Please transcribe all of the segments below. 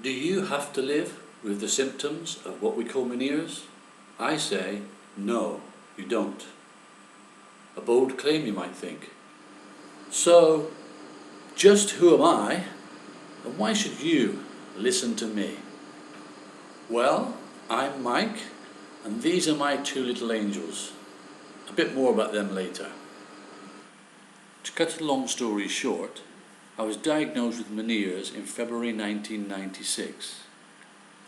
Do you have to live with the symptoms of what we call Menieres? I say, no, you don't. A bold claim, you might think. So, just who am I, and why should you listen to me? Well, I'm Mike, and these are my two little angels. A bit more about them later. To cut a long story short, I was diagnosed with Menieres in February 1996.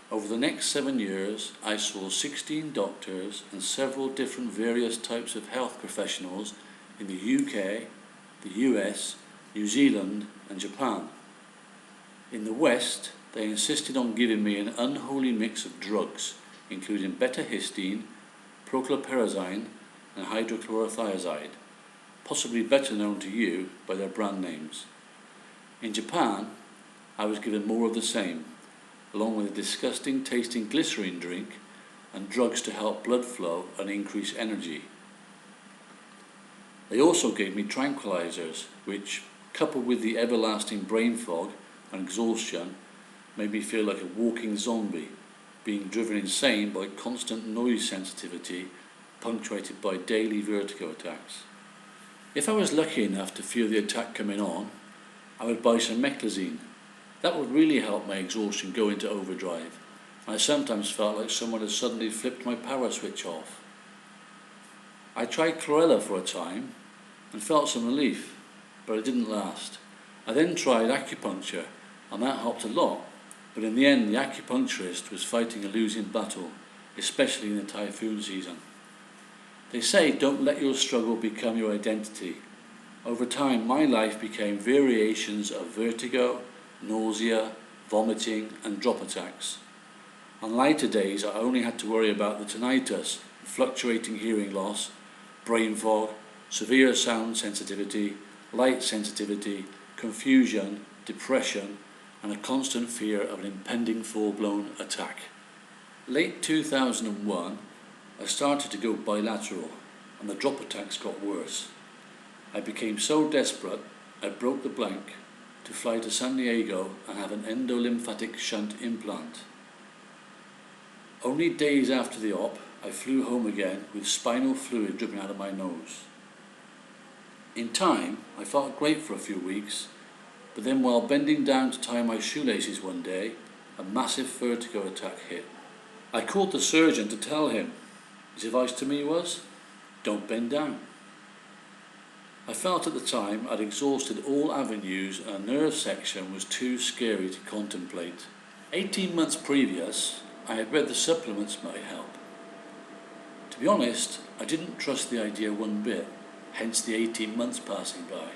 Over the next 7 years, I saw 16 doctors and several different various types of health professionals in the UK, the US, New Zealand and Japan. In the West, they insisted on giving me an unholy mix of drugs, including beta-histine, prochlorperazine and hydrochlorothiazide, possibly better known to you by their brand names. In Japan, I was given more of the same, along with a disgusting tasting glycerine drink and drugs to help blood flow and increase energy. They also gave me tranquilizers, which, coupled with the everlasting brain fog and exhaustion, made me feel like a walking zombie, being driven insane by constant noise sensitivity, punctuated by daily vertigo attacks. If I was lucky enough to feel the attack coming on, I would buy some meclizine. That would really help my exhaustion go into overdrive. I sometimes felt like someone had suddenly flipped my power switch off. I tried chlorella for a time and felt some relief, but it didn't last. I then tried acupuncture and that helped a lot, but in the end the acupuncturist was fighting a losing battle, especially in the typhoon season. They say don't let your struggle become your identity. Over time, my life became variations of vertigo, nausea, vomiting and drop attacks. On lighter days, I only had to worry about the tinnitus, fluctuating hearing loss, brain fog, severe sound sensitivity, light sensitivity, confusion, depression and a constant fear of an impending full-blown attack. Late 2001, I started to go bilateral and the drop attacks got worse. I became so desperate, I broke the blank to fly to San Diego and have an endolymphatic shunt implant. Only days after the op, I flew home again with spinal fluid dripping out of my nose. In time, I felt great for a few weeks, but then while bending down to tie my shoelaces one day, a massive vertigo attack hit. I called the surgeon to tell him. His advice to me was, don't bend down. I felt at the time I'd exhausted all avenues and a nerve section was too scary to contemplate. 18 months previous, I had read the supplements might help. To be honest, I didn't trust the idea one bit, hence the 18 months passing by.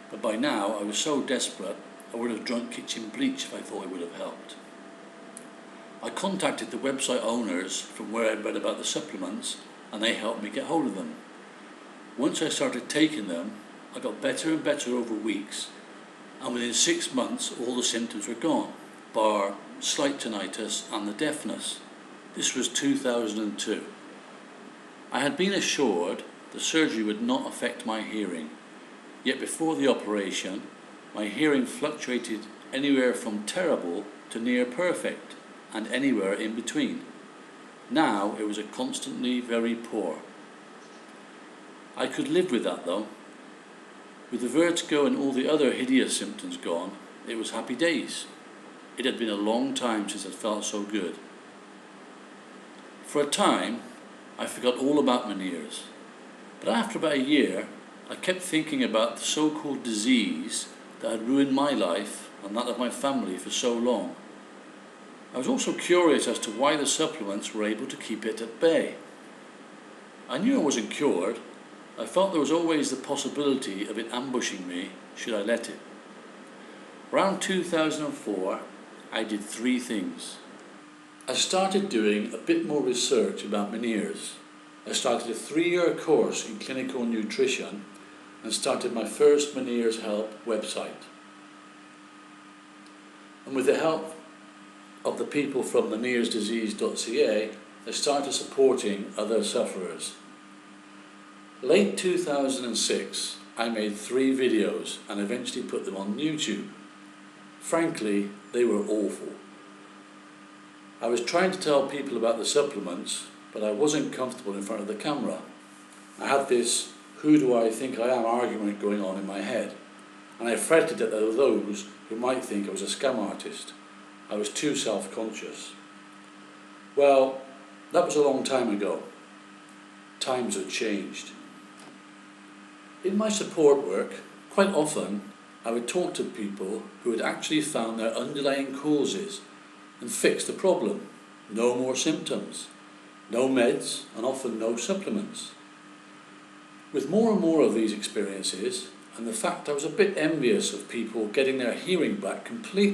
But by now I was so desperate I would have drunk kitchen bleach if I thought it would have helped. I contacted the website owners from where I'd read about the supplements and they helped me get hold of them. Once I started taking them, I got better and better over weeks, and within 6 months all the symptoms were gone, bar slight tinnitus and the deafness. This was 2002. I had been assured the surgery would not affect my hearing, yet before the operation, my hearing fluctuated anywhere from terrible to near perfect, and anywhere in between. Now it was a constantly very poor. I could live with that though. With the vertigo and all the other hideous symptoms gone, it was happy days. It had been a long time since I'd felt so good. For a time, I forgot all about Menieres. But after about a year, I kept thinking about the so-called disease that had ruined my life and that of my family for so long. I was also curious as to why the supplements were able to keep it at bay. I knew I wasn't cured. I felt there was always the possibility of it ambushing me should I let it. Around 2004, I did 3 things. I started doing a bit more research about Menieres. I started a 3-year course in clinical nutrition and started my first Menieres Help website. And with the help of the people from menieresdisease.ca, I started supporting other sufferers. Late 2006, I made 3 videos and eventually put them on YouTube. Frankly, they were awful. I was trying to tell people about the supplements, but I wasn't comfortable in front of the camera. I had this "who do I think I am" argument going on in my head, and I fretted that there were those who might think I was a scam artist. I was too self-conscious. Well, that was a long time ago. Times had changed. In my support work, quite often I would talk to people who had actually found their underlying causes and fixed the problem. No more symptoms, no meds, and often no supplements. With more and more of these experiences, and the fact I was a bit envious of people getting their hearing back completely